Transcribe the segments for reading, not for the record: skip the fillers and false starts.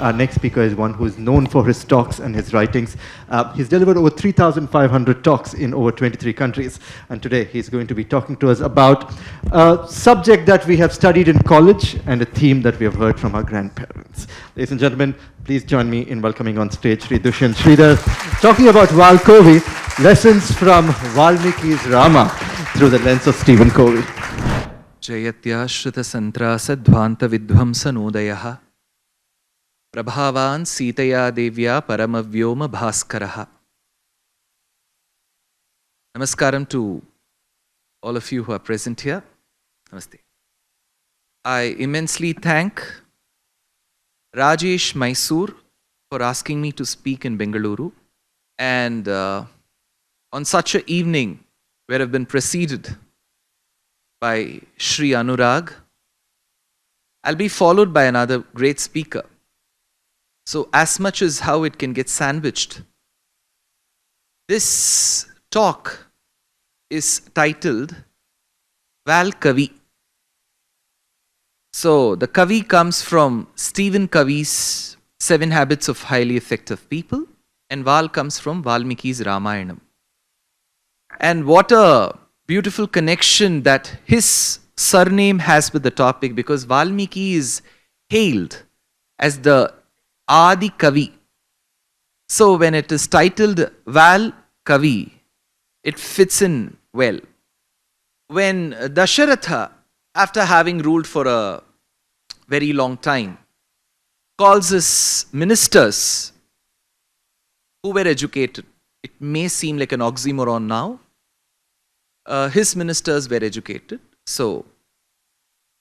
Our next speaker is one who is known for his talks and his writings. He's delivered over 3,500 talks in over 23 countries. And today he's going to be talking to us about a subject that we have studied in college and a theme that we have heard from our grandparents. Ladies and gentlemen, please join me in welcoming on stage Sri Dushyanth Sridhar, talking about Covey, lessons from Valmiki's Rama through the lens of Stephen Covey. Jayatyashrita santrasa dhvanta vidvamsa nodayah Prabhavan Sitaya Devya Paramavyoma Bhaskaraha. Namaskaram to all of you who are present here. Namaste. I immensely thank Rajesh Mysore for asking me to speak in Bengaluru, and on such an evening where I've been preceded by Sri Anurag, I'll be followed by another great speaker. So as much as how it can get sandwiched, this talk is titled Covey. So the Covey comes from Stephen Covey's 7 Habits of Highly Effective People, and Val comes from Valmiki's Ramayana. And what a beautiful connection that his surname has with the topic, because Valmiki is hailed as the Adi Kavi. So when it is titled Val Kavi, it fits in well. When Dasharatha, after having ruled for a very long time, calls his ministers who were educated. It may seem like an oxymoron now. His ministers were educated. So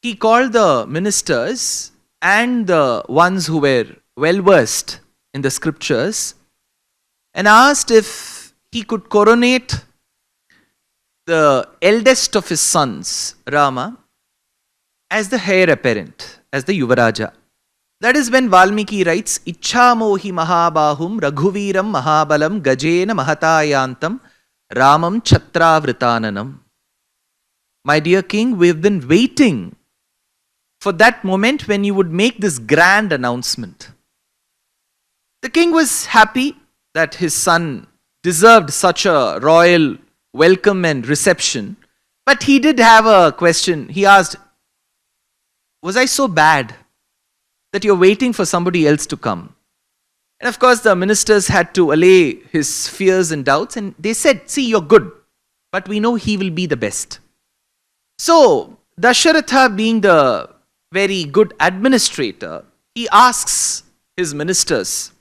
he called the ministers and the ones who were well versed in the scriptures and asked if he could coronate the eldest of his sons, Rama, as the heir apparent, as the Yuvaraja. That is when Valmiki writes, Ichhamohi Mahabahum Raghuviram Mahabalam Gajena Mahatayantam Ramam Chhatravritananam. My dear king, we have been waiting for that moment when you would make this grand announcement. The king was happy that his son deserved such a royal welcome and reception, but he did have a question. He asked, was I so bad that you're waiting for somebody else to come? And of course, the ministers had to allay his fears and doubts, and they said, see, you're good, but we know he will be the best. So, Dasharatha, being the very good administrator, he asks his ministers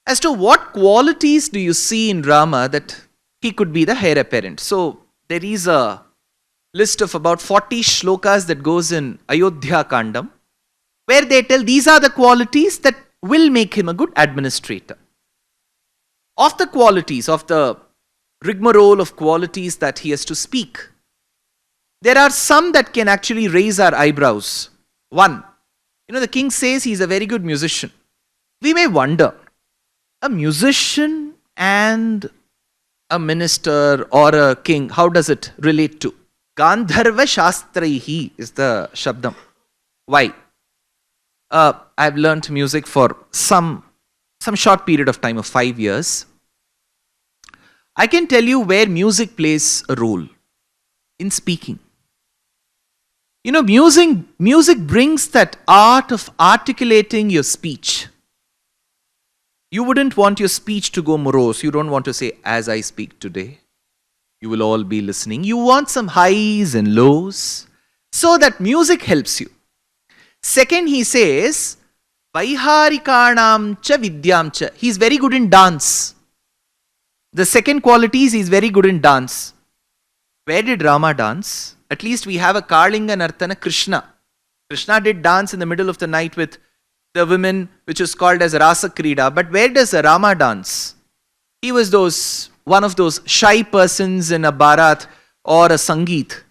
as to what qualities do you see in Rama that he could be the heir apparent. So, there is a list of about 40 shlokas that goes in Ayodhya Kandam, where they tell these are the qualities that will make him a good administrator. Of the qualities, of the rigmarole of qualities that he has to speak, there are some that can actually raise our eyebrows. One, the king says he's a very good musician. We may wonder, a musician and a minister or a king, how does it relate to? Gandharva Shastraihi is the Shabdam. Why? I've learnt music for some short period of time of 5 years. I can tell you where music plays a role in speaking. Music brings that art of articulating your speech. You wouldn't want your speech to go morose. You don't want to say, as I speak today. You will all be listening. You want some highs and lows. So that music helps you. Second, he says, Vaiharikanam cha vidyam cha. He's very good in dance. The second quality is he's very good in dance. Where did Rama dance? At least we have a Kalinga Nartana Krishna. Krishna did dance in the middle of the night with the women, which is called as Rasa Krida. But where does Rama dance? He was one of those shy persons in a Bharat or a Sangeet.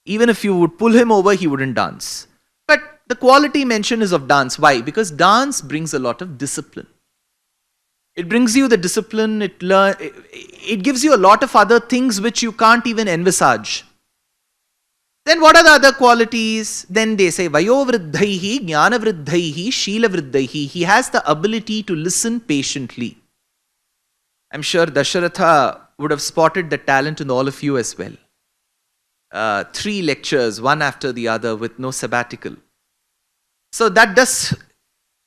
Even if you would pull him over, he wouldn't dance. But the quality mention is of dance. Why? Because dance brings a lot of discipline. It brings you the discipline, it gives you a lot of other things which you can't even envisage. Then And what are the other qualities? Then they say, Vayo vriddhaihi, jnana vriddhaihi, shila vriddhaihi. He has the ability to listen patiently. I'm sure Dasharatha would have spotted the talent in all of you as well. 3 lectures, one after the other, with no sabbatical. So that does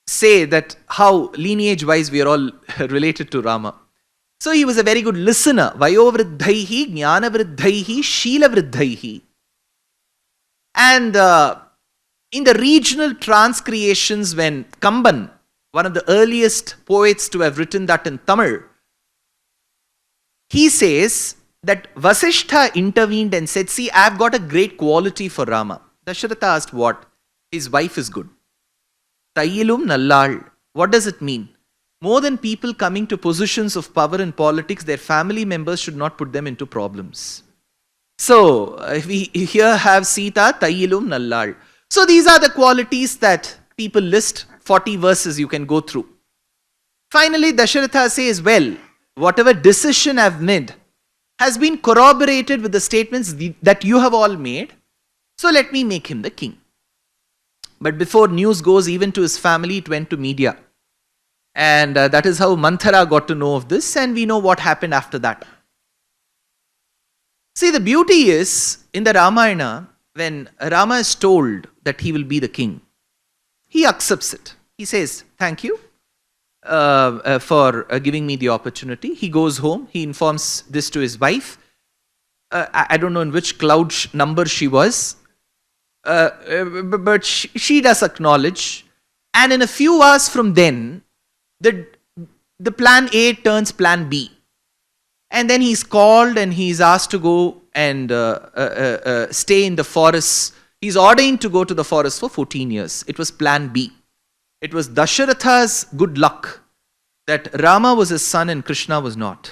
say that how lineage-wise we are all related to Rama. So he was a very good listener. Vayo vriddhaihi, jnana vriddhaihi, shila vriddhaihi. And in the regional transcreations, when Kamban, one of the earliest poets to have written that in Tamil, he says that Vasishtha intervened and said, see, I have got a great quality for Rama. Dasharatha asked what? His wife is good. Tayyilum nallal. What does it mean? More than people coming to positions of power in politics, their family members should not put them into problems. So, we here have Sita, Tayyilum nallal. So, these are the qualities that people list. 40 verses you can go through. Finally, Dasharatha says, well, whatever decision I've made has been corroborated with the statements that you have all made. So let me make him the king. But before news goes even to his family, it went to media. And that is how Manthara got to know of this, and we know what happened after that. See, the beauty is, in the Ramayana, when Rama is told that he will be the king, he accepts it. He says, thank you for giving me the opportunity. He goes home, he informs this to his wife. I don't know in which cloud number she was, but she does acknowledge. And in a few hours from then, the plan A turns plan B. And then he's called and he's asked to go and stay in the forest. He's ordained to go to the forest for 14 years. It was plan B. It was Dasharatha's good luck that Rama was his son and Krishna was not.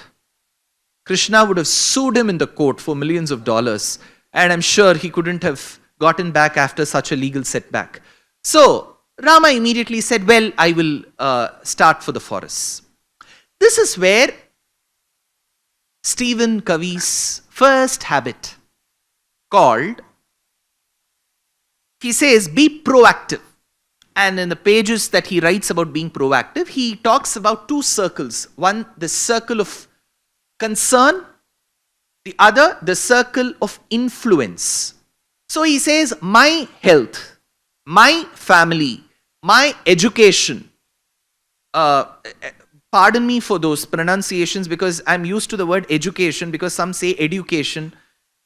Krishna would have sued him in the court for millions of dollars, and I'm sure he couldn't have gotten back after such a legal setback. So Rama immediately said, well, I will start for the forest. This is where Stephen Covey's first habit called, he says, be proactive. And in the pages that he writes about being proactive, he talks about 2 circles. One, the circle of concern. The other, the circle of influence. So he says, my health, my family, my education. Pardon me for those pronunciations because I'm used to the word education, because some say education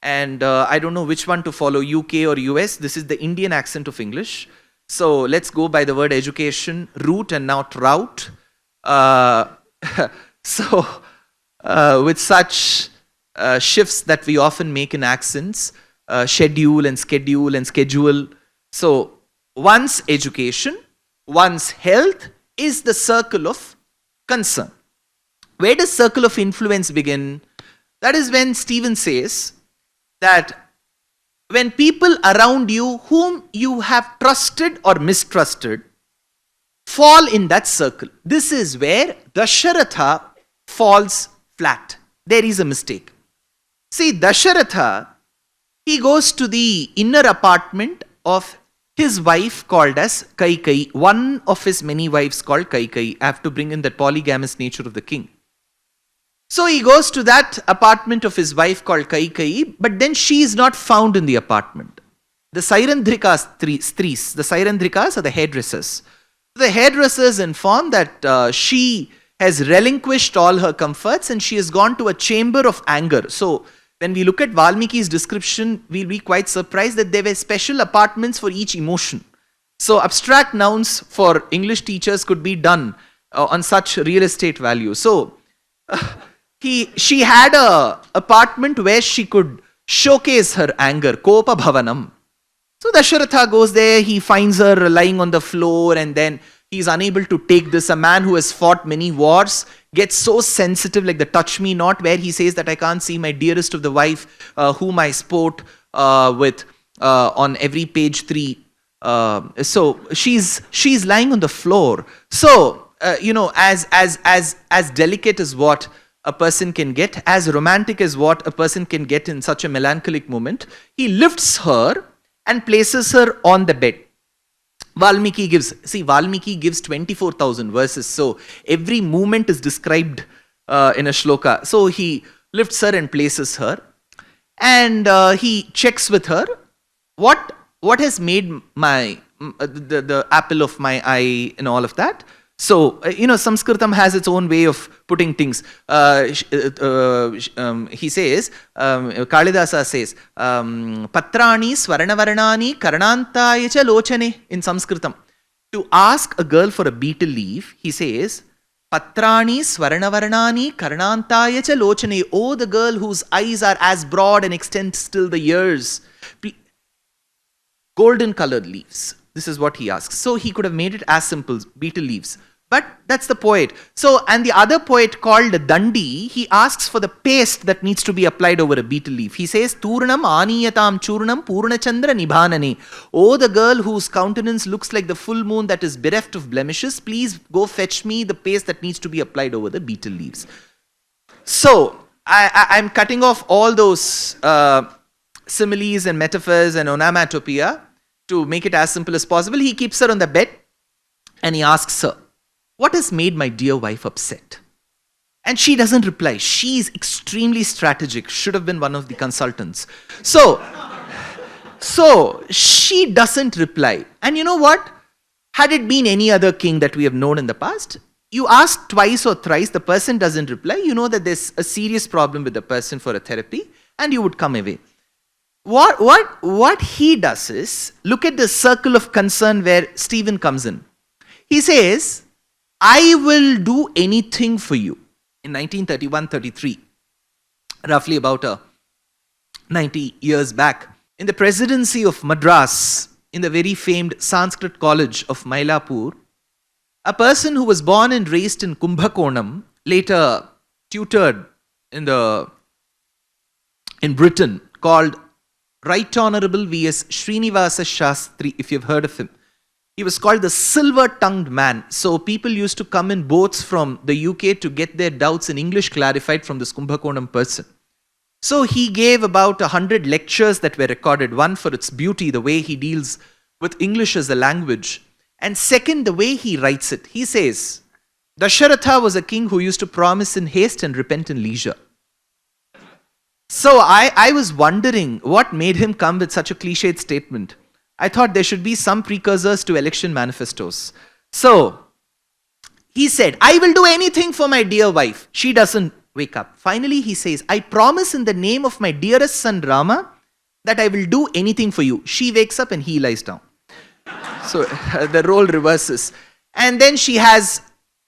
and I don't know which one to follow, UK or US. This is the Indian accent of English. So let's go by the word education, root and now trout. With such shifts that we often make in accents, schedule and schedule. So one's education, one's health is the circle of concern. Where does circle of influence begin? That is when Stephen says that when people around you whom you have trusted or mistrusted fall in that circle. This is where Dasharatha falls flat. There is a mistake. See, Dasharatha, he goes to the inner apartment of his wife called as Kaikeyi, one of his many wives called Kaikeyi. I have to bring in that polygamous nature of the king. So he goes to that apartment of his wife called Kaikeyi, but then she is not found in the apartment. The Sairandrika Stris, the Sairandrikas are the hairdressers. The hairdressers inform that she has relinquished all her comforts and she has gone to a chamber of anger. So when we look at Valmiki's description, we'll be quite surprised that there were special apartments for each emotion. So abstract nouns for English teachers could be done on such real estate value. So she had a apartment where she could showcase her anger, Kopa Bhavanam. So Dasharatha goes there, he finds her lying on the floor and then he's unable to take this. A man who has fought many wars gets so sensitive, like the touch me not, where he says that I can't see my dearest of the wife whom I sport with on every page 3. So she's lying on the floor. So as delicate as what a person can get, as romantic as what a person can get in such a melancholic moment, he lifts her and places her on the bed. Valmiki gives 24,000 verses, so every movement is described in a shloka. So he lifts her and places her, and he checks with her, what has made the apple of my eye and all of that. So, Sanskritam has its own way of putting things. He says, Kalidasa says, Patrani Swarnavarnani Karnantaya cha lochane in Sanskritam. To ask a girl for a beetle leaf, he says, Patrani Swarnavarnani Karnantaya cha lochane. Oh, the girl whose eyes are as broad and extend still the ears. Golden colored leaves. This is what he asks. So he could have made it as simple, beetle leaves. But that's the poet. So, and the other poet called Dandi, he asks for the paste that needs to be applied over a beetle leaf. He says, Turnam aniyatam churnam purnachandra nibhanane. Oh, the girl whose countenance looks like the full moon that is bereft of blemishes, please go fetch me the paste that needs to be applied over the beetle leaves. So, I'm cutting off all those similes and metaphors and onomatopoeia to make it as simple as possible. He keeps her on the bed and he asks her, what has made my dear wife upset? And she doesn't reply. She is extremely strategic. Should have been one of the consultants. So she doesn't reply. And you know what? Had it been any other king that we have known in the past, you ask twice or thrice, the person doesn't reply, you know that there's a serious problem with the person for a therapy, and you would come away. What he does is, look at the circle of concern where Stephen comes in. He says, I will do anything for you. In 1931-33, roughly about 90 years back, in the presidency of Madras, in the very famed Sanskrit college of Mylapore, a person who was born and raised in Kumbhakonam, later tutored in Britain, called Right Honorable V.S. Srinivasa Shastri, if you've heard of him. He was called the silver-tongued man. So people used to come in boats from the UK to get their doubts in English clarified from this Kumbhakonam person. So he gave about 100 lectures that were recorded. One for its beauty, the way he deals with English as a language. And second, the way he writes it. He says, Dasharatha was a king who used to promise in haste and repent in leisure. So I was wondering what made him come with such a cliched statement. I thought there should be some precursors to election manifestos. So he said, I will do anything for my dear wife. She doesn't wake up. Finally, he says, I promise in the name of my dearest son Rama that I will do anything for you. She wakes up and he lies down. So the role reverses. And then she has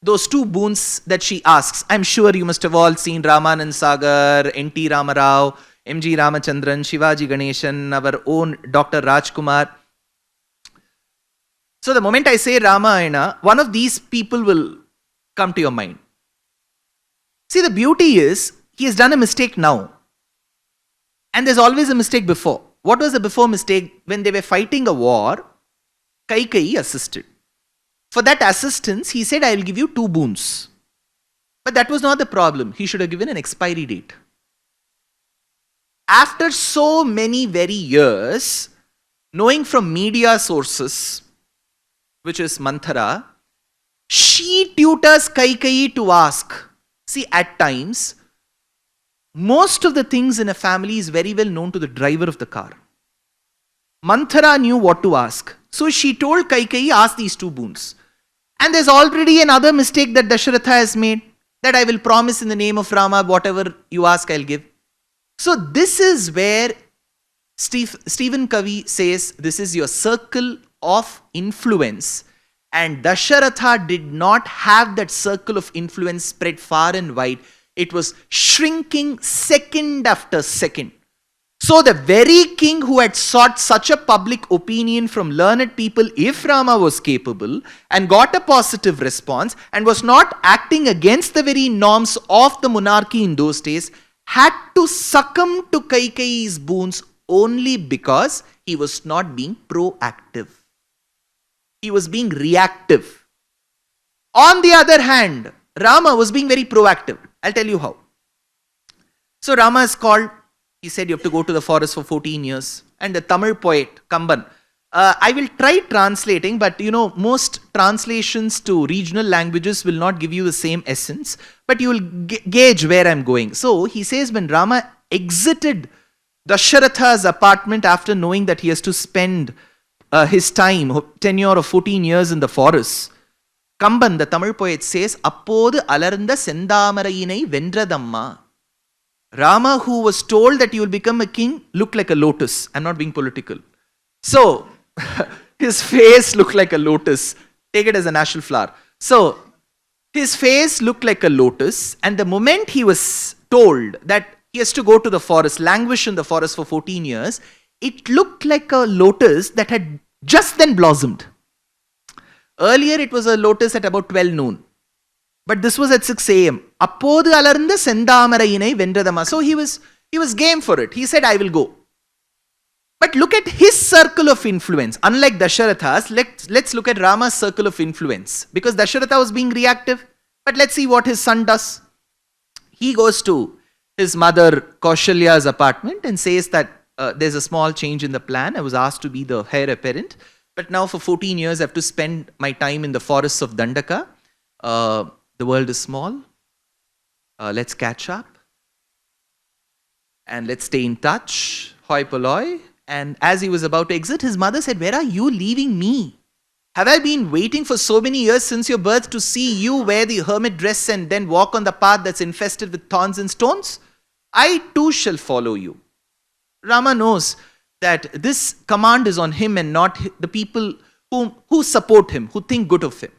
those two boons that she asks. I'm sure you must have all seen Ramanand Sagar, N.T. Ramarao, M.G. Ramachandran, Shivaji Ganeshan, our own Dr. Rajkumar. So the moment I say Ramayana, one of these people will come to your mind. See, the beauty is, he has done a mistake now. And there's always a mistake before. What was the before mistake? When they were fighting a war, Kaikeyi assisted. For that assistance, he said, I will give you 2 boons. But that was not the problem. He should have given an expiry date. After so many very years, knowing from media sources, which is Manthara, she tutors Kaikeyi to ask. See, at times, most of the things in a family is very well known to the driver of the car. Manthara knew what to ask. So she told Kaikeyi, ask these 2 boons. And there's already another mistake that Dasharatha has made, that I will promise in the name of Rama, whatever you ask, I'll give. So this is where Stephen Covey says, this is your circle of influence. And Dasharatha did not have that circle of influence spread far and wide. It was shrinking second after second. So the very king who had sought such a public opinion from learned people, if Rama was capable, and got a positive response, and was not acting against the very norms of the monarchy in those days, had to succumb to Kaikeyi's boons only because he was not being proactive. He was being reactive. On the other hand, Rama was being very proactive. I'll tell you how. So Rama is called. He said you have to go to the forest for 14 years. And the Tamil poet, Kamban. I will try translating, but most translations to regional languages will not give you the same essence, but you will gauge where I'm going. So he says when Rama exited Dasharatha's apartment after knowing that he has to spend his tenure of 14 years in the forest, Kamban, the Tamil poet, says, Appodu alarnda sendamarai vendradamma. Rama, who was told that you will become a king, looked like a lotus. I'm not being political. So, his face looked like a lotus. Take it as a national flower. So, his face looked like a lotus, and the moment he was told that he has to go to the forest, languish in the forest for 14 years, it looked like a lotus that had just then blossomed. Earlier, it was a lotus at about 12 noon. But this was at 6 a.m. Appodu alarnda sendamarai vendradama. So he was game for it. He said, I will go. But look at his circle of influence. Unlike Dasharatha's, let's look at Rama's circle of influence. Because Dasharatha was being reactive. But let's see what his son does. He goes to his mother Kaushalya's apartment and says that there's a small change in the plan. I was asked to be the heir apparent. But now for 14 years, I have to spend my time in the forests of Dandaka. The world is small. Let's catch up. And let's stay in touch. Hoi polloi. And as he was about to exit, his mother said, where are you leaving me? Have I been waiting for so many years since your birth to see you wear the hermit dress and then walk on the path that's infested with thorns and stones? I too shall follow you. Rama knows that this command is on him and not the people who support him, who think good of him.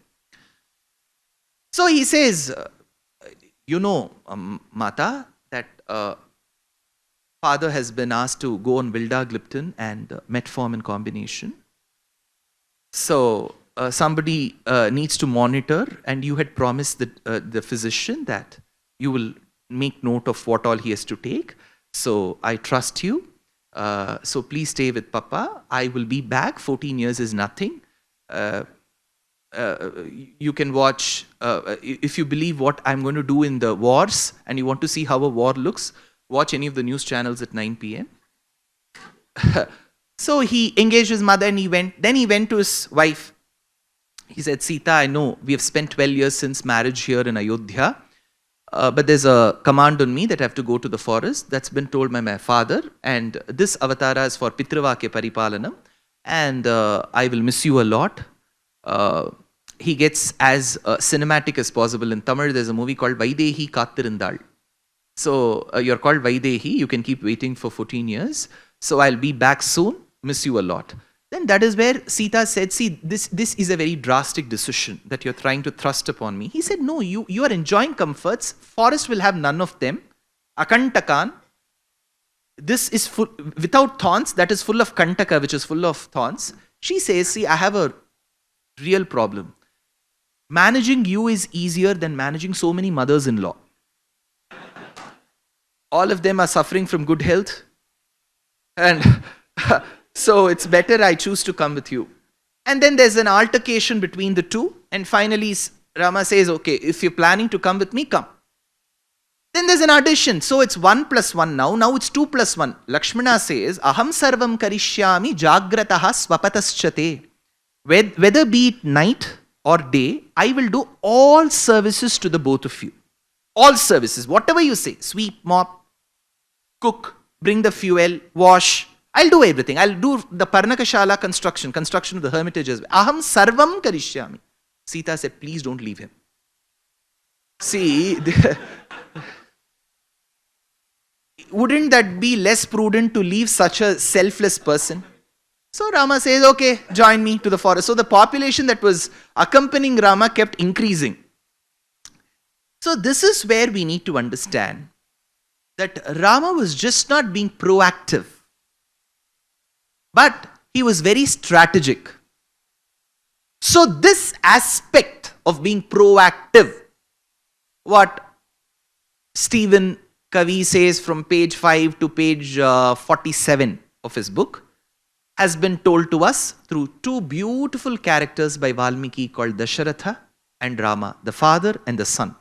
So he says, Mata, that father has been asked to go on Vildagliptin and metformin combination. So somebody needs to monitor, and you had promised the physician that you will make note of what all he has to take. So I trust you. So please stay with Papa. I will be back. 14 years is nothing. You can watch, if you believe what I'm going to do in the wars and you want to see how a war looks, watch any of the news channels at 9 p.m. So he engaged his mother and he went. Then he went to his wife. He said, Sita, I know we have spent 12 years since marriage here in Ayodhya, but there's a command on me that I have to go to the forest. That's been told by my father, and this avatara is for Pitravakya Paripalanam, and I will miss you a lot. He gets as cinematic as possible. In Tamil, there's a movie called Vaidehi Kattirundal. So you're called Vaidehi, you can keep waiting for 14 years. So I'll be back soon, miss you a lot. Then that is where Sita said, see, this is a very drastic decision that you're trying to thrust upon me. He said, no, you are enjoying comforts. Forest will have none of them. Akantakan. This is full, without thorns, that is full of Kantaka, which is full of thorns. She says, see, I have a real problem. Managing you is easier than managing so many mothers-in-law. All of them are suffering from good health. And so it's better I choose to come with you. And then there's an altercation between the two. And finally, Rama says, okay, if you're planning to come with me, come. Then there's an addition. So it's 1 plus 1 now. Now it's 2 plus 1. Lakshmana says, Aham sarvam karishyami jagrataha swapataschate. Whether be it night or day, I will do all services to the both of you. All services, whatever you say. Sweep, mop, cook, bring the fuel, wash. I'll do everything. I'll do the Parnakashala construction of the hermitages. Aham sarvam karishyami. Sita said, please don't leave him. See, wouldn't that be less prudent to leave such a selfless person? So Rama says, okay, join me to the forest. So the population that was accompanying Rama kept increasing. So this is where we need to understand that Rama was just not being proactive, but he was very strategic. So this aspect of being proactive, what Stephen Covey says from page 5 to page 47 of his book, has been told to us through two beautiful characters by Valmiki called Dasharatha and Rama, the father and the son.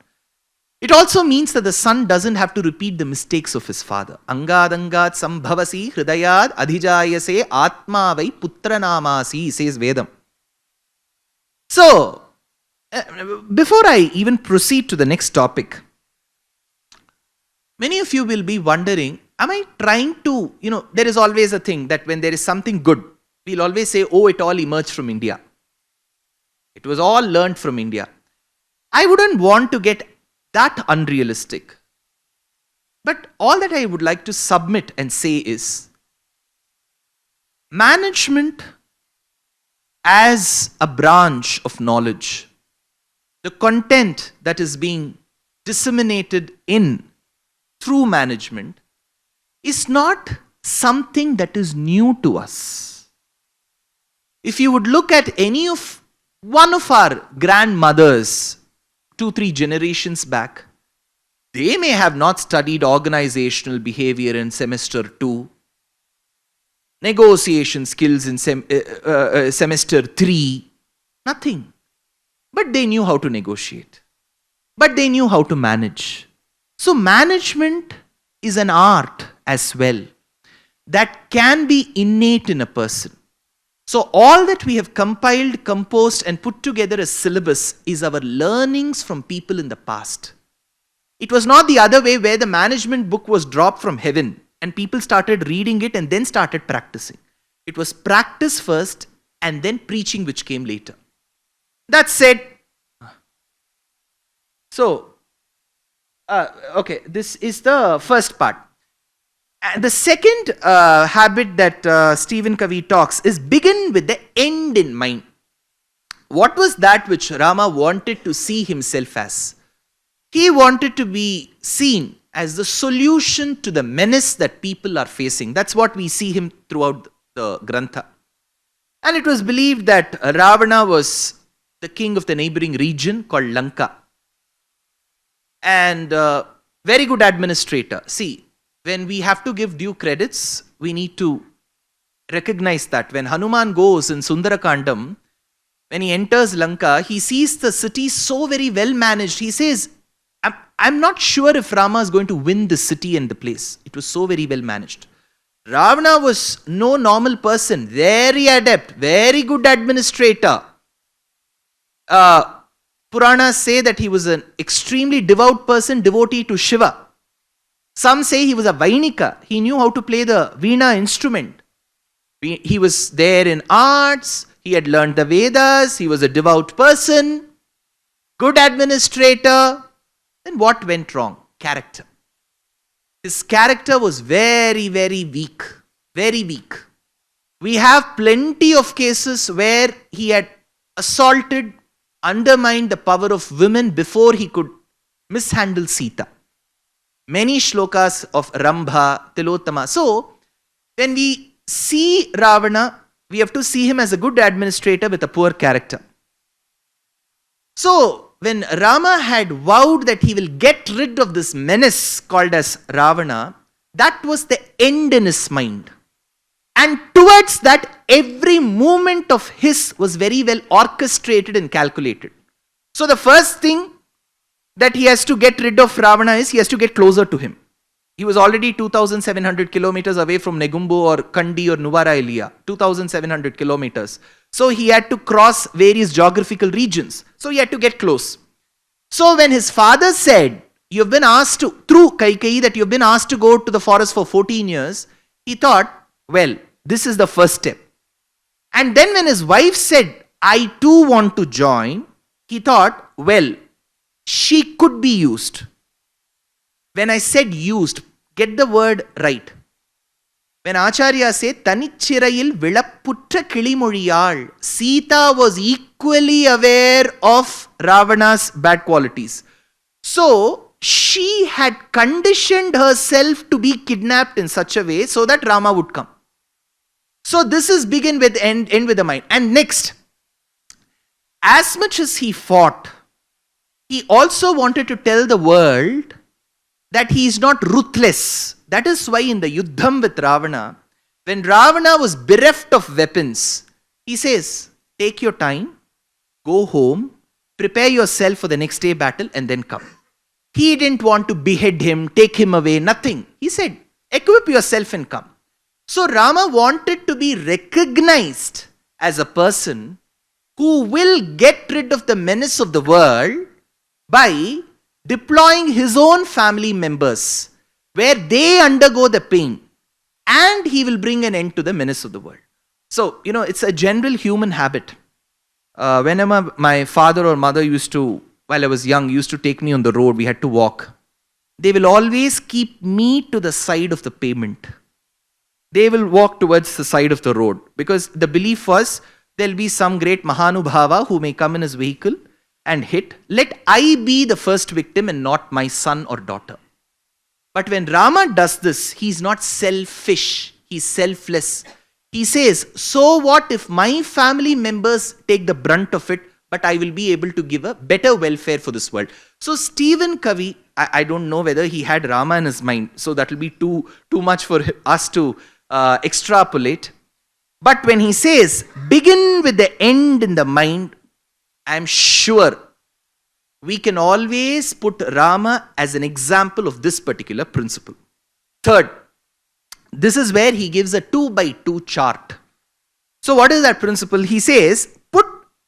It also means that the son doesn't have to repeat the mistakes of his father. Angadangat sambhavasi hridayad adhijayase atma vai putranamasi, says Vedam. So, before I even proceed to the next topic, many of you will be wondering, am I trying to, there is always a thing that when there is something good, we'll always say, oh, it all emerged from India. It was all learned from India. I wouldn't want to get that unrealistic. But all that I would like to submit and say is, management as a branch of knowledge, the content that is being disseminated in through management is not something that is new to us. If you would look at one of our grandmothers 2-3 generations back, they may have not studied organizational behavior in semester 2, negotiation skills in semester 3, nothing. But they knew how to negotiate. But they knew how to manage. So management is an art as well that can be innate in a person. So all that we have compiled, composed and put together as syllabus is our learnings from people in the past. It was not the other way where the management book was dropped from heaven and people started reading it and then started practicing. It was practice first and then preaching which came later. That said, this is the first part. And the second habit that Stephen Covey talks is begin with the end in mind. What was that which Rama wanted to see himself as? He wanted to be seen as the solution to the menace that people are facing. That's what we see him throughout the Grantha. And it was believed that Ravana was the king of the neighboring region called Lanka. And very good administrator. See, when we have to give due credits, we need to recognize that. When Hanuman goes in Sundarakandam, when he enters Lanka, he sees the city so very well managed. He says, I'm not sure if Rama is going to win the city and the place. It was so very well managed. Ravana was no normal person, very adept, very good administrator. Puranas say that he was an extremely devout person, devotee to Shiva. Some say he was a Vainika. He knew how to play the Veena instrument. He was there in arts. He had learned the Vedas. He was a devout person. Good administrator. Then what went wrong? Character. His character was very, very weak. Very weak. We have plenty of cases where he had assaulted, undermined the power of women before he could mishandle Sita. Many shlokas of Rambha, Tilottama. So, when we see Ravana, we have to see him as a good administrator with a poor character. So, when Rama had vowed that he will get rid of this menace called as Ravana, that was the end in his mind. And towards that, every movement of his was very well orchestrated and calculated. So, the first thing that he has to get rid of Ravana is he has to get closer to him. He was already 2,700 kilometers away from Negumbu or Kandi or Nuvara Eliya. 2,700 kilometers. So he had to cross various geographical regions. So he had to get close. So when his father said, you have been asked to, through Kaikeyi, that you have been asked to go to the forest for 14 years, he thought, well, this is the first step. And then when his wife said, I too want to join, he thought, well, she could be used. When I said used, get the word right. When Acharya said, Tanichirayil Vilapputra Kilimuriyal, Sita was equally aware of Ravana's bad qualities. So, she had conditioned herself to be kidnapped in such a way so that Rama would come. So, this is begin with end with the mind. And next, as much as he fought, he also wanted to tell the world that he is not ruthless. That is why in the Yuddham with Ravana, when Ravana was bereft of weapons, he says, take your time, go home, prepare yourself for the next day battle and then come. He didn't want to behead him, take him away, nothing. He said, equip yourself and come. So Rama wanted to be recognized as a person who will get rid of the menace of the world by deploying his own family members where they undergo the pain, and he will bring an end to the menace of the world. So, it's a general human habit. Whenever my father or mother while I was young, used to take me on the road, we had to walk. They will always keep me to the side of the pavement. They will walk towards the side of the road because the belief was there'll be some great Mahanubhava who may come in his vehicle and hit. Let I be the first victim and not my son or daughter. But when Rama does this, he's not selfish, he's selfless. He says, so what if my family members take the brunt of it, but I will be able to give a better welfare for this world. So Stephen Covey, I don't know whether he had Rama in his mind, so that will be too much for us to extrapolate. But when he says, begin with the end in the mind, I'm sure we can always put Rama as an example of this particular principle. Third, this is where he gives a 2x2 chart. So what is that principle? He says, put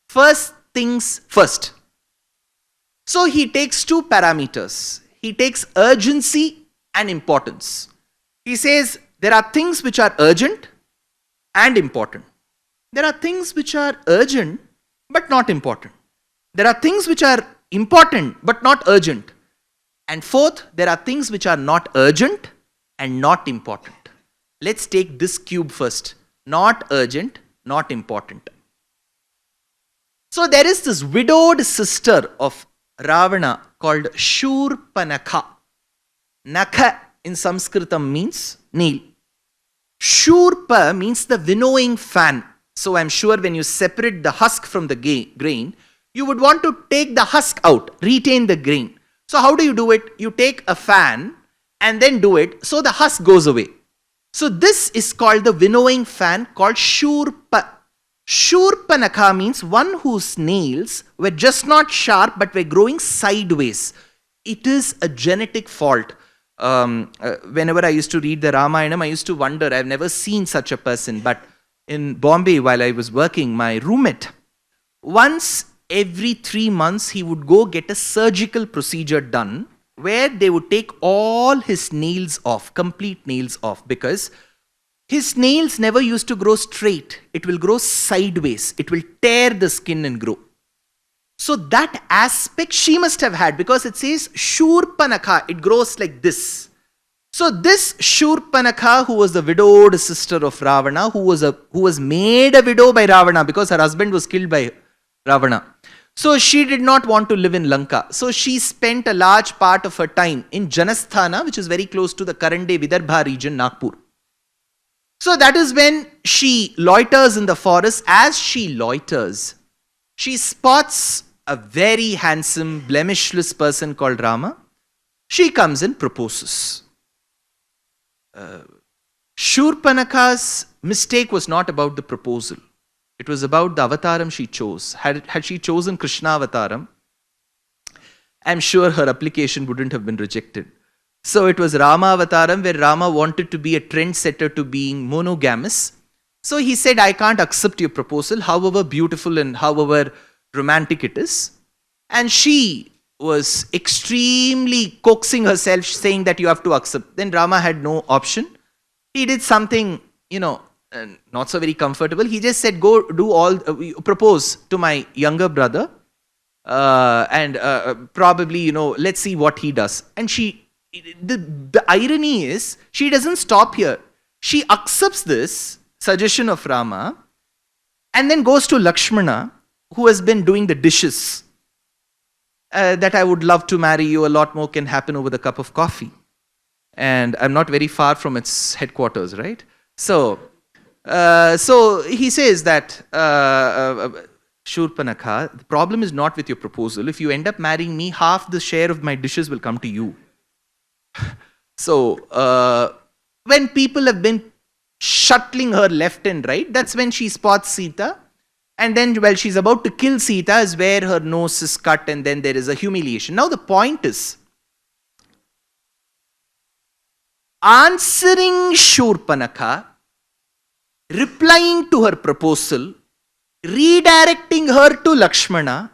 first things first. So he takes two parameters. He takes urgency and importance. He says, there are things which are urgent and important. There are things which are urgent but not important. There are things which are important but not urgent. And fourth, there are things which are not urgent and not important. Let's take this cube first. Not urgent, not important. So there is this widowed sister of Ravana called Shurpanakha. Nakha in Sanskritam means nail. Shurpa means the winnowing fan. So I'm sure when you separate the husk from the grain, you would want to take the husk out, retain the grain. So how do you do it? You take a fan and then do it so the husk goes away. So this is called the winnowing fan called Shurpa. Shurpanakha means one whose nails were just not sharp but were growing sideways. It is a genetic fault. Whenever I used to read the Ramayana, I used to wonder, I've never seen such a person. But in Bombay, while I was working, my roommate, once every 3 months, he would go get a surgical procedure done where they would take all his nails off, complete nails off, because his nails never used to grow straight. It will grow sideways. It will tear the skin and grow. So that aspect she must have had, because it says Shurpanakha, it grows like this. So this Shurpanakha, who was the widowed sister of Ravana, who was made a widow by Ravana because her husband was killed by Ravana. So she did not want to live in Lanka. So she spent a large part of her time in Janasthana, which is very close to the current day Vidarbha region, Nagpur. So that is when she loiters in the forest. As she loiters, she spots a very handsome, blemishless person called Rama. She comes and proposes. Shurpanakha's mistake was not about the proposal. It was about the avataram she chose. Had she chosen Krishna avataram, I'm sure her application wouldn't have been rejected. So it was Rama avataram, where Rama wanted to be a trendsetter to being monogamous. So he said, I can't accept your proposal, however beautiful and however romantic it is. And she was extremely coaxing herself, saying that you have to accept. Then Rama had no option. He did something, not so very comfortable. He just said, go do propose to my younger brother, and probably, let's see what he does. And the irony is, she doesn't stop here. She accepts this suggestion of Rama and then goes to Lakshmana, who has been doing the dishes. That I would love to marry you, a lot more can happen over the cup of coffee. And I'm not very far from its headquarters, right? So he says that, Shurpanakha, the problem is not with your proposal. If you end up marrying me, half the share of my dishes will come to you. So when people have been shuttling her left and right, that's when she spots Sita. And then while she's about to kill Sita is where her nose is cut, and then there is a humiliation. Now the point is, answering Shurpanakha, replying to her proposal, redirecting her to Lakshmana,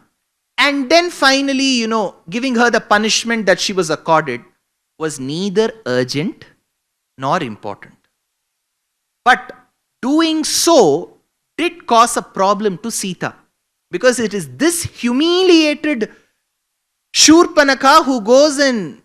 and then finally, giving her the punishment that she was accorded, was neither urgent nor important. But doing so did cause a problem to Sita, because it is this humiliated Shurpanakha who goes and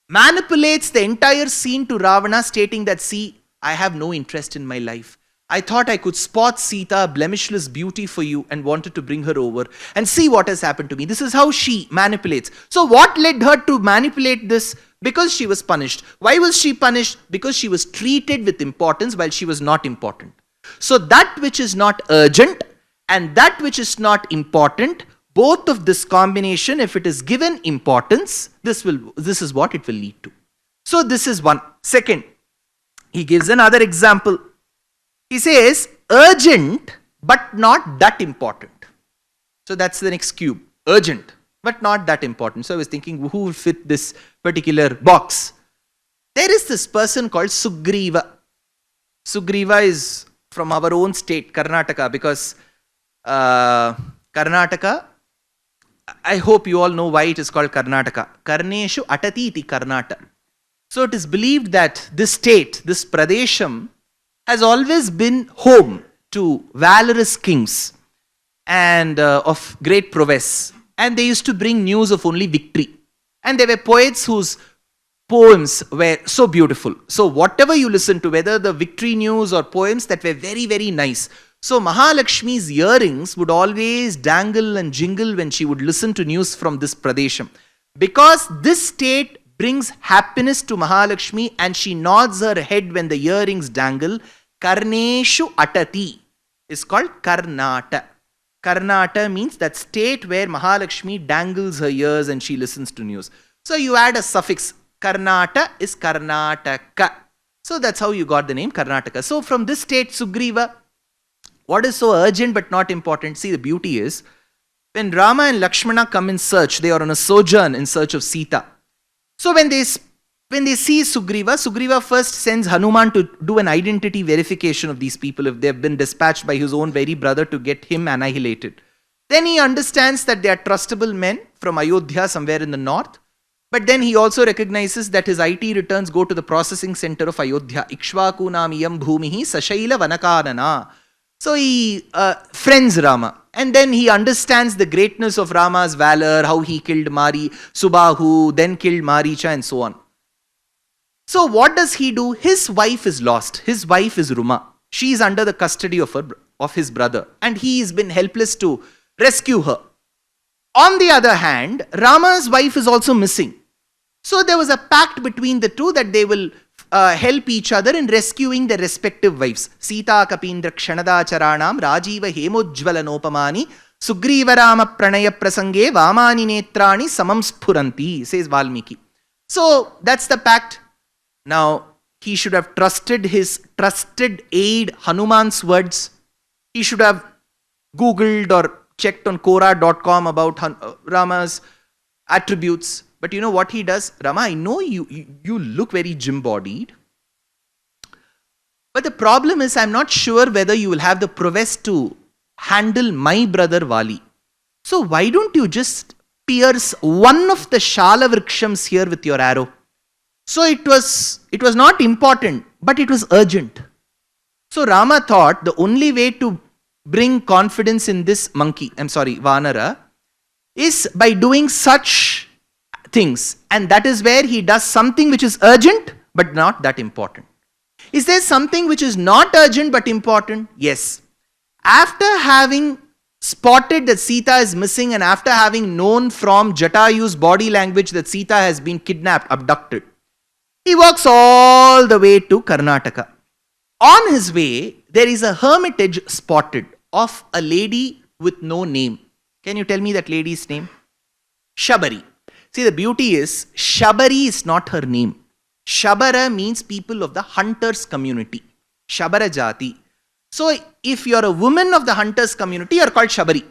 manipulates the entire scene to Ravana, stating that, see, I have no interest in my life. I thought I could spot Sita, blemishless beauty for you, and wanted to bring her over and see what has happened to me. This is how she manipulates. So what led her to manipulate this? Because she was punished. Why was she punished? Because she was treated with importance while she was not important. So that which is not urgent and that which is not important, both of this combination, if it is given importance, this is what it will lead to. So this is one. Second, he gives another example. He says, urgent but not that important. So that's the next cube. Urgent but not that important. So I was thinking, who will fit this particular box? There is this person called Sugriva. Sugriva is from our own state, Karnataka, because Karnataka, I hope you all know why it is called Karnataka. Karneshu atati iti Karnata. So it is believed that this state, this Pradesham, has always been home to valorous kings and of great prowess. And they used to bring news of only victory. And there were poets whose poems were so beautiful. So whatever you listen to, whether the victory news or poems that were very, very nice. So Mahalakshmi's earrings would always dangle and jingle when she would listen to news from this Pradesham. Because this state brings happiness to Mahalakshmi and she nods her head when the earrings dangle, Karneshu atati is called Karnata. Karnata means that state where Mahalakshmi dangles her ears and she listens to news. So you add a suffix, Karnata is Karnataka. So that's how you got the name Karnataka. So from this state, Sugriva, what is so urgent but not important? See, the beauty is, when Rama and Lakshmana come in search, they are on a sojourn in search of Sita. So when they see Sugriva, Sugriva first sends Hanuman to do an identity verification of these people if they have been dispatched by his own very brother to get him annihilated. Then he understands that they are trustable men from Ayodhya, somewhere in the north. But then he also recognizes that his IT returns go to the processing center of Ayodhya. Ikshvakunamiyam bhumihi sashaila vanakanana. So he friends Rama. And then he understands the greatness of Rama's valor, how he killed Subahu, then killed Maricha and so on. So what does he do? His wife is lost. His wife is Ruma. She is under the custody of his brother. And he has been helpless to rescue her. On the other hand, Rama's wife is also missing. So there was a pact between the two that they will help each other in rescuing their respective wives. Sita Kapindra Kshanadacharanam Rajiva Hemojjvalanopamani Sugriva Rama Pranaya Prasange Vamani Netrani Samam Sphuranti, says Valmiki. So that's the pact. Now, he should have trusted his trusted aide Hanuman's words. He should have Googled or checked on Quora.com about Rama's attributes. But you know what he does? Rama, I know you look very gym-bodied. But the problem is, I'm not sure whether you will have the prowess to handle my brother Vali. So why don't you just pierce one of the Shala Vrikshams here with your arrow? So it was not important, but it was urgent. So Rama thought the only way to bring confidence in this Vanara, is by doing such things. And that is where he does something which is urgent, but not that important. Is there something which is not urgent but important? Yes. After having spotted that Sita is missing and after having known from Jatayu's body language that Sita has been kidnapped, abducted, he walks all the way to Karnataka. On his way, there is a hermitage spotted of a lady with no name. Can you tell me that lady's name? Shabari. See, the beauty is, Shabari is not her name. Shabara means people of the hunters community. Shabara Jati. So, if you are a woman of the hunters community, you are called Shabari.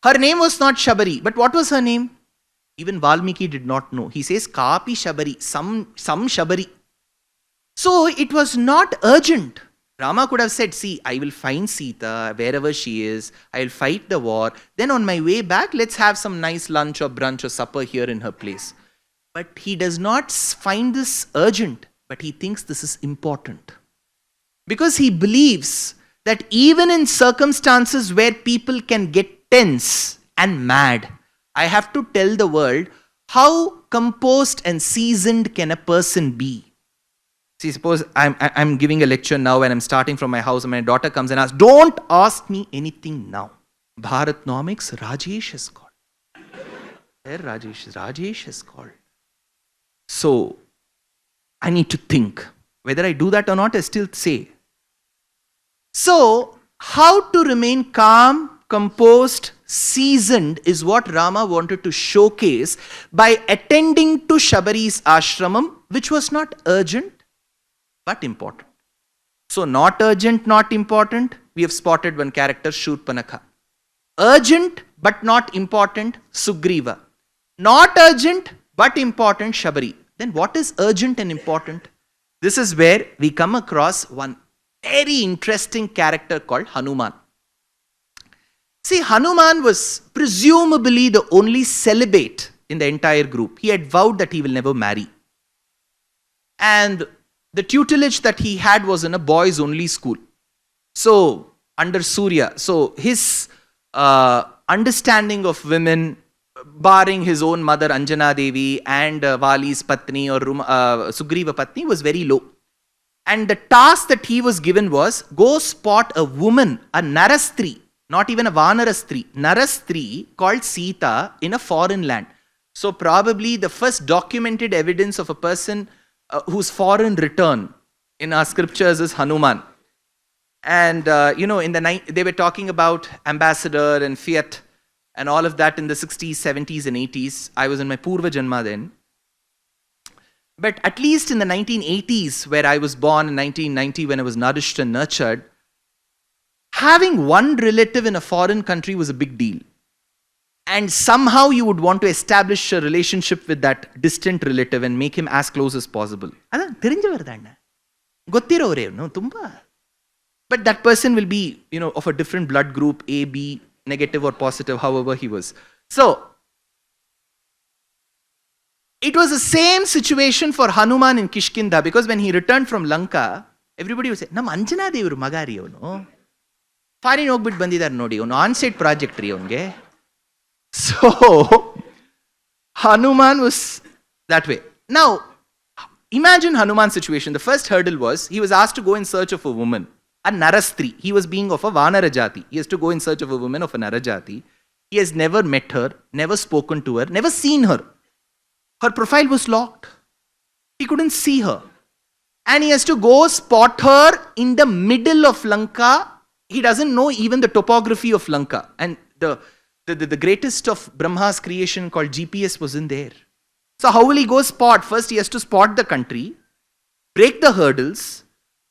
Her name was not Shabari, but what was her name? Even Valmiki did not know. He says, Kapi Shabari, some Shabari. So it was not urgent. Rama could have said, see, I will find Sita wherever she is. I'll fight the war. Then on my way back, let's have some nice lunch or brunch or supper here in her place. But he does not find this urgent, but he thinks this is important. Because he believes that even in circumstances where people can get tense and mad, I have to tell the world how composed and seasoned can a person be. See, suppose I'm giving a lecture now and I'm starting from my house and my daughter comes and asks, don't ask me anything now. Bharatnomics, Rajesh has called. Where Rajesh is? Rajesh has called. So, I need to think. Whether I do that or not, I still say. So, how to remain calm, composed, seasoned is what Rama wanted to showcase by attending to Shabari's ashramam, which was not urgent but important. So, not urgent, not important, we have spotted one character, Shurpanakha. Urgent but not important, Sugriva. Not urgent but important, Shabari. Then what is urgent and important? This is where we come across one very interesting character called Hanuman. See, Hanuman was presumably the only celibate in the entire group. He had vowed that he will never marry. And the tutelage that he had was in a boys only school. So, under Surya. So, his understanding of women, barring his own mother Anjana Devi and Vali's Patni or Sugriva Patni, was very low. And the task that he was given was, go spot a woman, a Narastri, not even a Vanarastri, Narastri called Sita in a foreign land. So probably the first documented evidence of a person whose foreign return in our scriptures is Hanuman. And they were talking about ambassador and fiat and all of that in the 60s, 70s and 80s. I was in my Purva Janma then. But at least in the 1980s, where I was born, in 1990 when I was nourished and nurtured, having one relative in a foreign country was a big deal. And somehow you would want to establish a relationship with that distant relative and make him as close as possible. But that person will be, of a different blood group, A, B, negative or positive, however he was. So, it was the same situation for Hanuman in Kishkinda, because when he returned from Lanka, everybody would say, Nam Anjana Devaru magari avanu. Foreign hogbit bandidar nodi, avanu on-site project ri avunge. So, Hanuman was that way. Now, imagine Hanuman's situation. The first hurdle was, he was asked to go in search of a woman, a Narastri. He was being of a Vanarajati. He has to go in search of a woman of a Narajati. He has never met her, never spoken to her, never seen her. Her profile was locked. He couldn't see her. And he has to go spot her in the middle of Lanka. He doesn't know even the topography of Lanka. And the greatest of Brahma's creation called GPS was in there. So how will he go spot? First he has to spot the country, break the hurdles.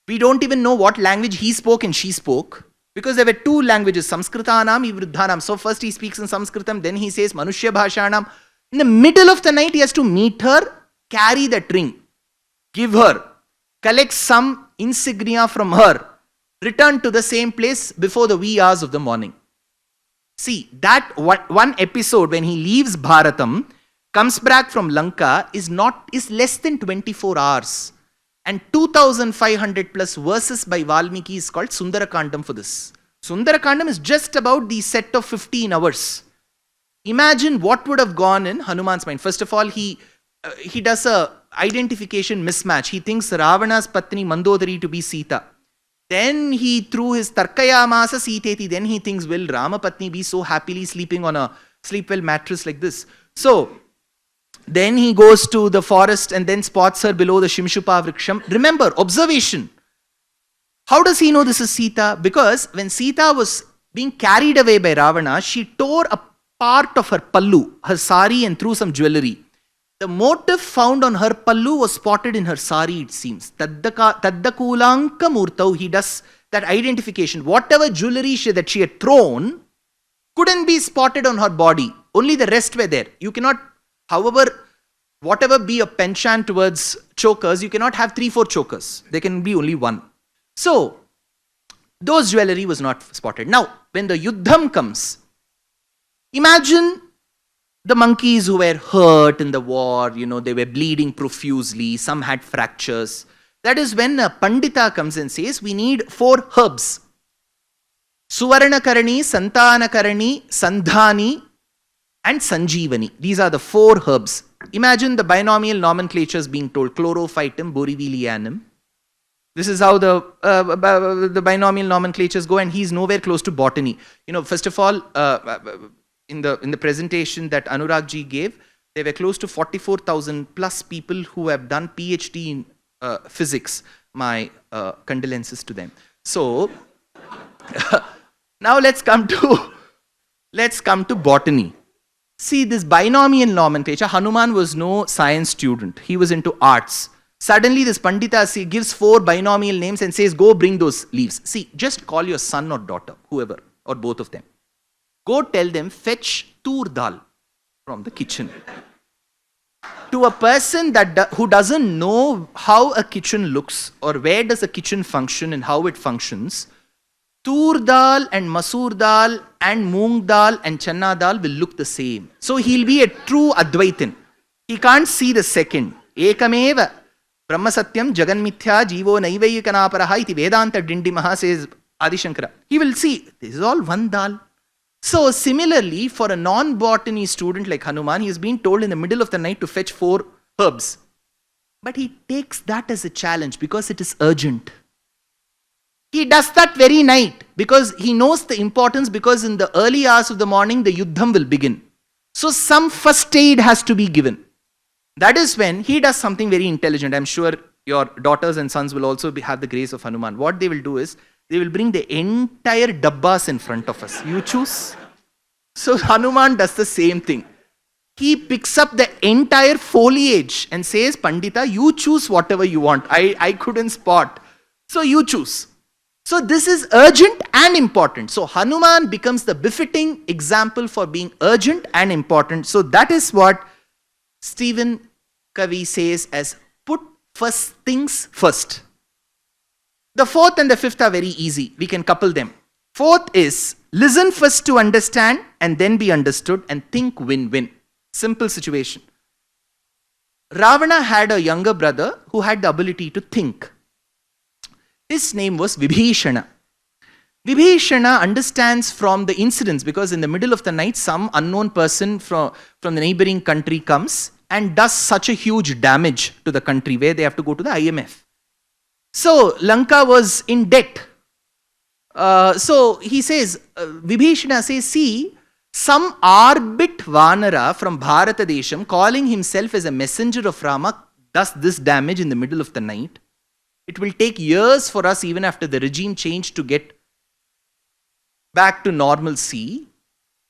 We don't even know what language he spoke and she spoke. Because there were two languages, Samskritanam, Ivruddhanam. So first he speaks in Sanskritam, then he says Manushya Bhashanam. In the middle of the night, he has to meet her, carry that ring, give her, collect some insignia from her, return to the same place before the wee hours of the morning. See, that one episode when he leaves Bharatam, comes back from Lanka, is less than 24 hours. And 2,500 plus verses by Valmiki is called Sundarakandam for this. Sundarakandam is just about the set of 15 hours. Imagine what would have gone in Hanuman's mind. First of all, he does a identification mismatch. He thinks Ravana's Patni Mandodari to be Sita. Then he, through his Tarkayamasa Siteti, then he thinks, will Rama Patni be so happily sleeping on a sleepwell mattress like this? So, then he goes to the forest and then spots her below the Shimshupa Vriksham. Remember, observation. How does he know this is Sita? Because when Sita was being carried away by Ravana, she tore a part of her pallu, her sari, and threw some jewelry. The motif found on her pallu was spotted in her sari, it seems. Taddakulanka murtau, he does that identification. Whatever jewelry that she had thrown couldn't be spotted on her body. Only the rest were there. You cannot However, whatever be a penchant towards chokers, you cannot have 3-4 chokers. There can be only one. So, those jewelry was not spotted. Now, when the Yuddham comes, imagine the monkeys who were hurt in the war, they were bleeding profusely, some had fractures. That is when a Pandita comes and says, we need 4 herbs. Suvaranakarani, Santanakarani, Sandhani, and Sanjeevani. These are the 4 herbs. Imagine the binomial nomenclatures being told. Chlorophytum, Borivilianum. This is how the binomial nomenclatures go, and he's nowhere close to botany. First of all, in the presentation that Anurag ji gave, there were close to 44,000 plus people who have done PhD in physics. My condolences to them. So now let's come to botany. See, this binomial nomenclature, Hanuman was no science student. He was into arts. Suddenly this Pandita gives 4 binomial names and says, go bring those leaves. See, just call your son or daughter, whoever, or both of them. Go tell them, fetch tur dal from the kitchen. To a person who doesn't know how a kitchen looks or where does a kitchen function and how it functions, tur dal and masoor dal and moong dal and channa dal will look the same. So he'll be a true Advaitin. He can't see the second. Ekameva Brahma Satyam Jagan Mithya Jivo Naivayikanaparaha iti Vedanta Dindimaha, says Adi Shankara. He will see, this is all one dal. So similarly, for a non-botany student like Hanuman, he is being told in the middle of the night to fetch 4 herbs. But he takes that as a challenge because it is urgent. He does that very night because he knows the importance, because in the early hours of the morning, the Yuddham will begin. So some first aid has to be given. That is when he does something very intelligent. I'm sure your daughters and sons will also have the grace of Hanuman. What they will do is, they will bring the entire dabbas in front of us. You choose. So Hanuman does the same thing. He picks up the entire foliage and says, Pandita, you choose whatever you want. I couldn't spot. So you choose. So this is urgent and important. So Hanuman becomes the befitting example for being urgent and important. So that is what Stephen Covey says as put first things first. The 4th and the 5th are very easy. We can couple them. 4th is listen first to understand and then be understood and think win-win. Simple situation. Ravana had a younger brother who had the ability to think. His name was Vibhishana. Vibhishana understands from the incidents, because in the middle of the night, some unknown person from the neighboring country comes and does such a huge damage to the country where they have to go to the IMF. So Lanka was in debt. So he says, Vibhishana says, see, some Arbit Vanara from Bharata Desham calling himself as a messenger of Rama does this damage in the middle of the night. It will take years for us, even after the regime change, to get back to normalcy.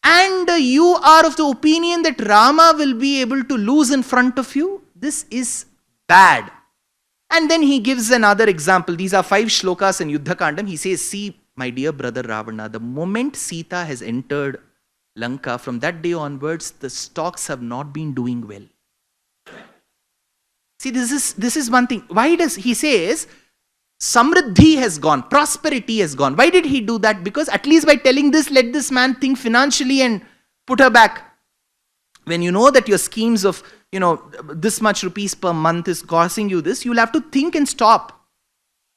And you are of the opinion that Rama will be able to lose in front of you. This is bad. And then he gives another example. These are 5 shlokas in Yuddha Kandam. He says, see, my dear brother Ravana, the moment Sita has entered Lanka, from that day onwards, the stocks have not been doing well. See, this is one thing. Why does he says, Samriddhi has gone, prosperity has gone. Why did he do that? Because at least by telling this, let this man think financially and put her back. When you know that your schemes of, this much rupees per month is costing you this, you'll have to think and stop.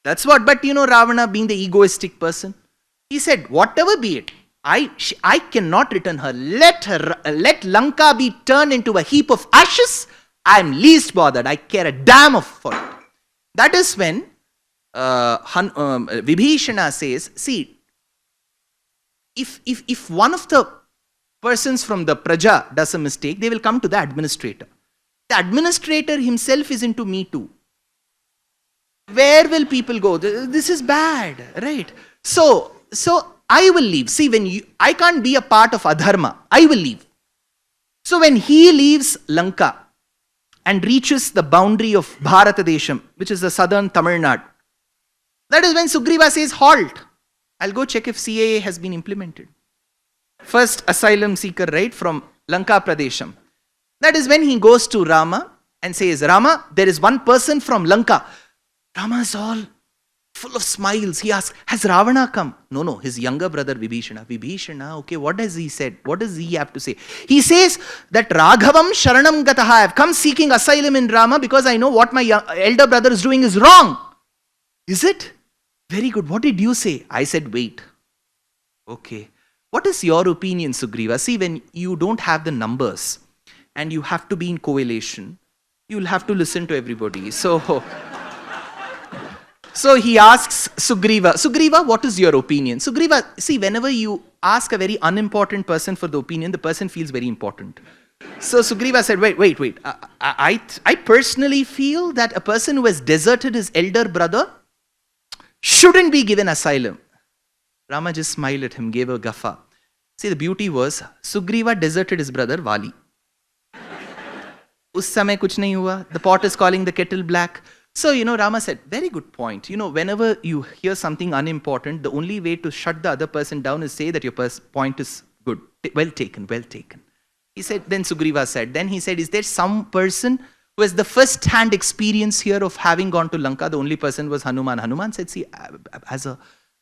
That's what, but Ravana being the egoistic person, he said, whatever be it, I cannot return her. Let Lanka be turned into a heap of ashes. I'm least bothered. I care a damn for it. That is when Vibhishana says, see, if one of the persons from the Praja does a mistake, they will come to the administrator. The administrator himself is into Me Too. Where will people go? This is bad, right? So I will leave. See, I can't be a part of Adharma. I will leave. So when he leaves Lanka and reaches the boundary of Bharata Desham, which is the southern Tamil Nadu, that is when Sugriva says, halt. I'll go check if CAA has been implemented. First asylum seeker, right, from Lanka Pradesham. That is when he goes to Rama and says, Rama, there is one person from Lanka. Rama is all full of smiles. He asks, has Ravana come? No, his younger brother Vibhishana. Vibhishana, okay, what has he said? What does he have to say? He says that Raghavam Sharanam Gataha. I have come seeking asylum in Rama because I know what my elder brother is doing is wrong. Is it? Very good. What did you say? I said, wait. Okay. What is your opinion, Sugriva? See, when you don't have the numbers and you have to be in correlation, you'll have to listen to everybody. So he asks Sugriva, what is your opinion? Sugriva, see, whenever you ask a very unimportant person for the opinion, the person feels very important. So Sugriva said, wait. I personally feel that a person who has deserted his elder brother shouldn't be given asylum. Rama just smiled at him, gave a guffaw. See, the beauty was, Sugriva deserted his brother Vali. Us samay kuch nahi hua. The pot is calling the kettle black. So, Rama said, very good point. Whenever you hear something unimportant, the only way to shut the other person down is say that your point is good. Well taken. He said, then Sugriva said, is there some person who has the first-hand experience here of having gone to Lanka? The only person was Hanuman. Hanuman said, see, as a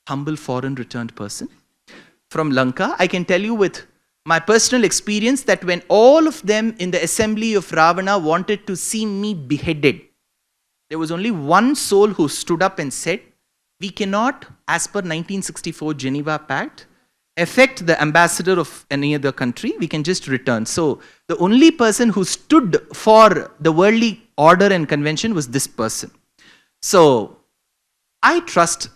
humble foreign returned person from Lanka, I can tell you with my personal experience that when all of them in the assembly of Ravana wanted to see me beheaded, there was only one soul who stood up and said, we cannot, as per 1964 Geneva Pact, affect the ambassador of any other country. We can just return. So the only person who stood for the worldly order and convention was this person. So I trust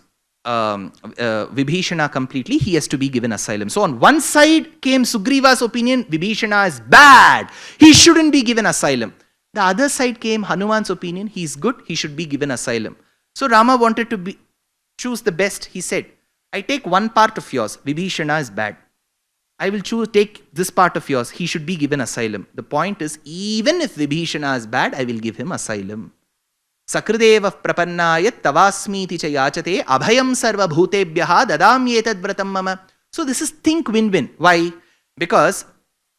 Vibhishana completely. He has to be given asylum. So on one side came Sugriva's opinion, Vibhishana is bad. He shouldn't be given asylum. The other side came Hanuman's opinion, he is good, he should be given asylum. So Rama wanted to choose the best. He said, I take one part of yours, Vibhishana is bad. I will take this part of yours, he should be given asylum. The point is, even if Vibhishana is bad, I will give him asylum. Sakrideva prapannayat tavasmiti cha yachate abhayam sarva bhutebhyaha dadamyetad vratam mama. So this is think win-win. Why? Because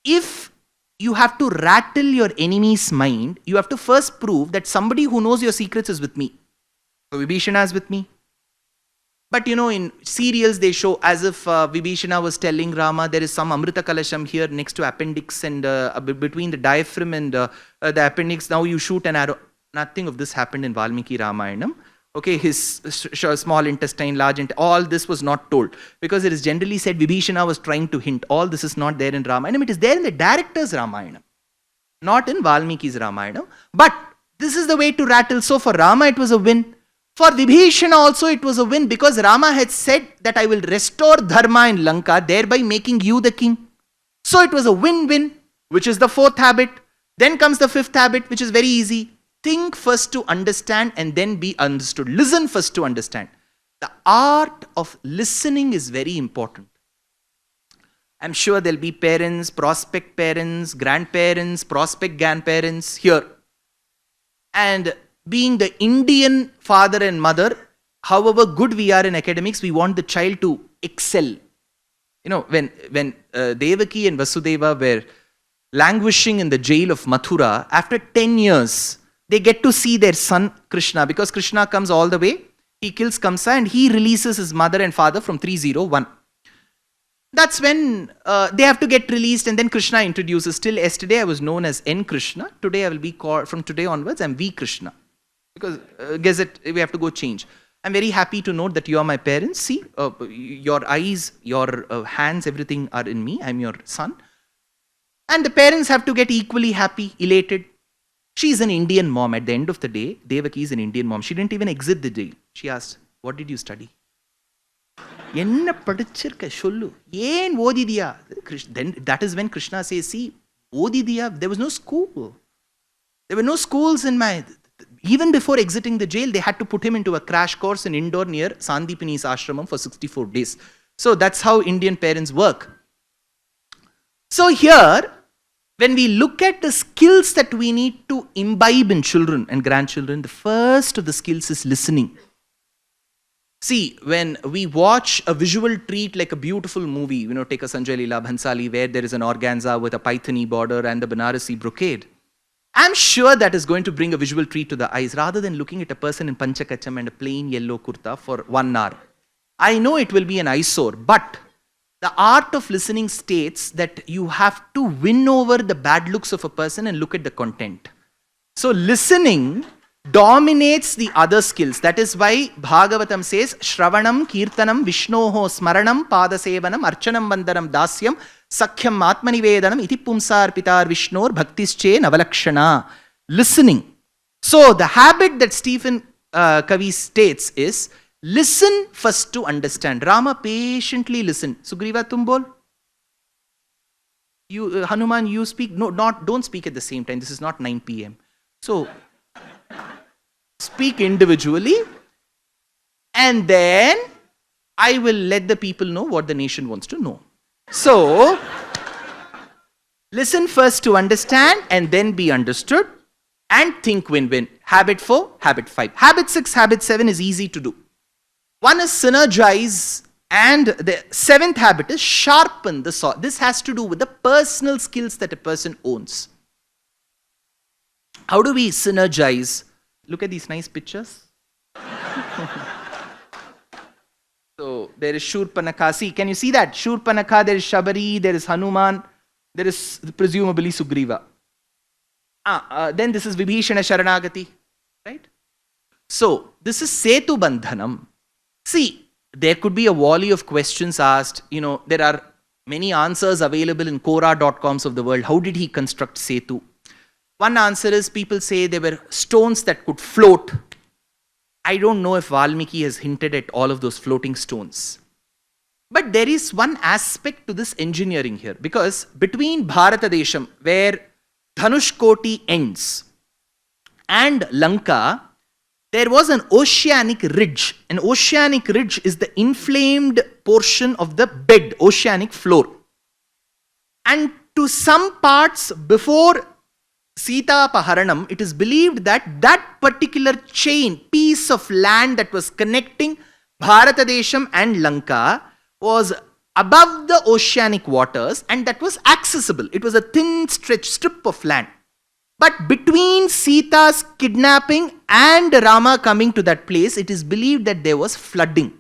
if you have to rattle your enemy's mind, you have to first prove that somebody who knows your secrets is with me. So Vibhishana is with me. But in serials they show as if Vibhishana was telling Rama there is some Amrita Kalasham here next to appendix and between the diaphragm and the appendix, now you shoot an arrow. Nothing of this happened in Valmiki Ramayanam. Okay, his small intestine, large intestine, all this was not told. Because it is generally said Vibhishana was trying to hint. All this is not there in Ramayanam. It is there in the director's Ramayanam. Not in Valmiki's Ramayanam. But this is the way to rattle. So for Rama it was a win. For Vibhishana also it was a win. Because Rama had said that I will restore Dharma in Lanka, thereby making you the king. So it was a win-win, which is the fourth habit. Then comes the fifth habit, which is very easy. Think first to understand and then be understood. Listen first to understand. The art of listening is very important. I'm sure there'll be parents, prospect parents, grandparents, prospect grandparents here. And being the Indian father and mother, however good we are in academics, we want the child to excel. When Devaki and Vasudeva were languishing in the jail of Mathura, after 10 years, they get to see their son Krishna, because Krishna comes all the way, he kills Kamsa and he releases his mother and father from 301. That's when they have to get released, and then Krishna introduces. Till yesterday I was known as N Krishna. Today I will be called, from today onwards, I'm V Krishna. Because Gazette, we have to go change. I'm very happy to note that you are my parents. See, your eyes, your hands, everything are in me. I'm your son. And the parents have to get equally happy, elated. She is an Indian mom. At the end of the day, Devaki is an Indian mom. She didn't even exit the jail. She asked, what did you study? Enna padichirka sollu. Yen odidiya? Then that is when Krishna says, see, odidiya, there was no school. There were no schools in my... Even before exiting the jail, they had to put him into a crash course in Indore near Sandipini's ashramam for 64 days. So that's how Indian parents work. So here, when we look at the skills that we need to imbibe in children and grandchildren, the first of the skills is listening. See, when we watch a visual treat like a beautiful movie, take a Sanjay Leela Bhansali where there is an organza with a Pythony border and the Banarasi brocade, I'm sure that is going to bring a visual treat to the eyes rather than looking at a person in panchakacham and a plain yellow kurta for 1 hour. I know it will be an eyesore, but the art of listening states that you have to win over the bad looks of a person and look at the content. So listening dominates the other skills. That is why Bhagavatam says, Shravanam, Kirtanam, Vishnoho, Smaranam, Padasevanam, Archanam, Vandanam, Dasyam, Sakhyam, Atmanivedanam, Iti Pumsar, Pitar, Vishnor, Bhaktische, Navalakshana. Listening. So the habit that Stephen Covey states is, listen first to understand. Rama patiently listened. Sugriva, tum bol? You, Hanuman, you speak. No, don't speak at the same time. This is not 9 p.m. So, speak individually, and then I will let the people know what the nation wants to know. So, listen first to understand and then be understood, and think win-win. Habit 4, habit 5. Habit 6, habit 7 is easy to do. One is synergize, and the 7th habit is sharpen the saw. This has to do with the personal skills that a person owns. How do we synergize? Look at these nice pictures. So there is Shurpanakha. See, can you see that? Shurpanakha, there is Shabari, there is Hanuman, there is presumably Sugriva. Then this is Vibhishana Sharanagati. Right? So this is Setu Bandhanam. See, there could be a volley of questions asked. There are many answers available in Quora.coms of the world. How did he construct Setu? One answer is, people say there were stones that could float. I don't know if Valmiki has hinted at all of those floating stones. But there is one aspect to this engineering here, because between Bharatadesham, where Dhanushkoti ends, and Lanka, there was an oceanic ridge. An oceanic ridge is the inflamed portion of the bed, oceanic floor. And to some parts before Sita Paharanam, it is believed that that particular piece of land that was connecting Bharatadesham and Lanka was above the oceanic waters, and that was accessible. It was a thin strip of land. But between Sita's kidnapping and Rama coming to that place, it is believed that there was flooding.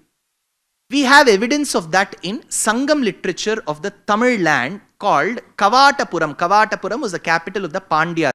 We have evidence of that in Sangam literature of the Tamil land called Kavatapuram. Kavatapuram was the capital of the Pandya.